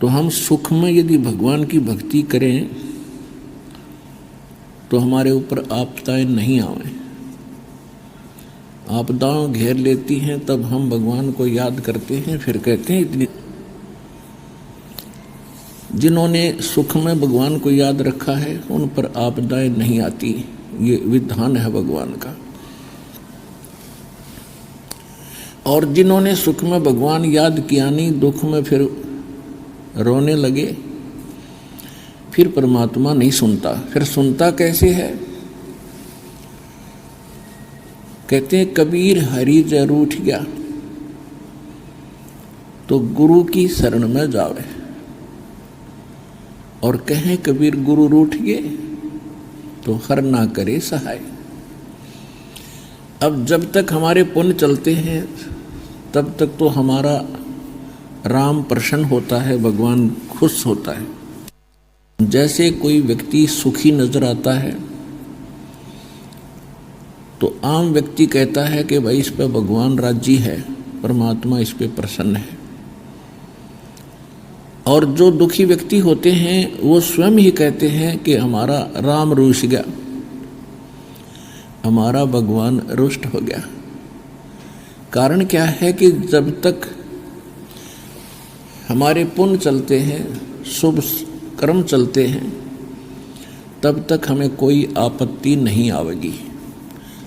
तो हम सुख में यदि भगवान की भक्ति करें तो हमारे ऊपर आपदाएं नहीं आवे। आपदाएं घेर लेती हैं तब हम भगवान को याद करते हैं, फिर कहते हैं इतनी। जिन्होंने सुख में भगवान को याद रखा है उन पर आपदाएं नहीं आती, ये विधान है भगवान का। और जिन्होंने सुख में भगवान याद किया नहीं, दुख में फिर रोने लगे, फिर परमात्मा नहीं सुनता। फिर सुनता कैसे है? कहते हैं कबीर हरि जय रूठ गया तो गुरु की शरण में जावे। और कहें कबीर गुरु रूठ गए तो हर ना करे सहाय। अब जब तक हमारे पुण्य चलते हैं तब तक तो हमारा राम प्रसन्न होता है, भगवान खुश होता है। जैसे कोई व्यक्ति सुखी नजर आता है तो आम व्यक्ति कहता है कि भाई इस पे भगवान राजी है, परमात्मा इस पे प्रसन्न है। और जो दुखी व्यक्ति होते हैं वो स्वयं ही कहते हैं कि हमारा राम रुष्ट गया, हमारा भगवान रुष्ट हो गया। कारण क्या है कि जब तक हमारे पुण्य चलते हैं, शुभ कर्म चलते हैं, तब तक हमें कोई आपत्ति नहीं आवेगी।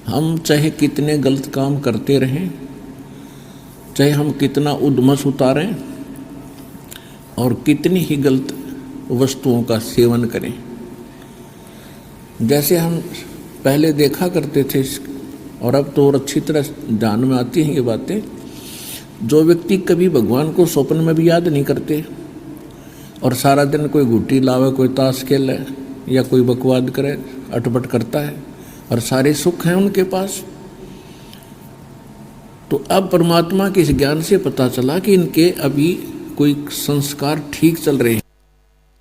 हम चाहे कितने गलत काम करते रहें, चाहे हम कितना उद्मस उतारें और कितनी ही गलत वस्तुओं का सेवन करें। जैसे हम पहले देखा करते थे और अब तो और अच्छी तरह ध्यान में आती हैं ये बातें। जो व्यक्ति कभी भगवान को स्वप्न में भी याद नहीं करते और सारा दिन कोई गुट्टी लावे, कोई ताश खेले या कोई बकवाद करे, अटपट करता है और सारे सुख हैं उनके पास, तो अब परमात्मा के इस ज्ञान से पता चला कि इनके अभी कोई संस्कार ठीक चल रहे हैं।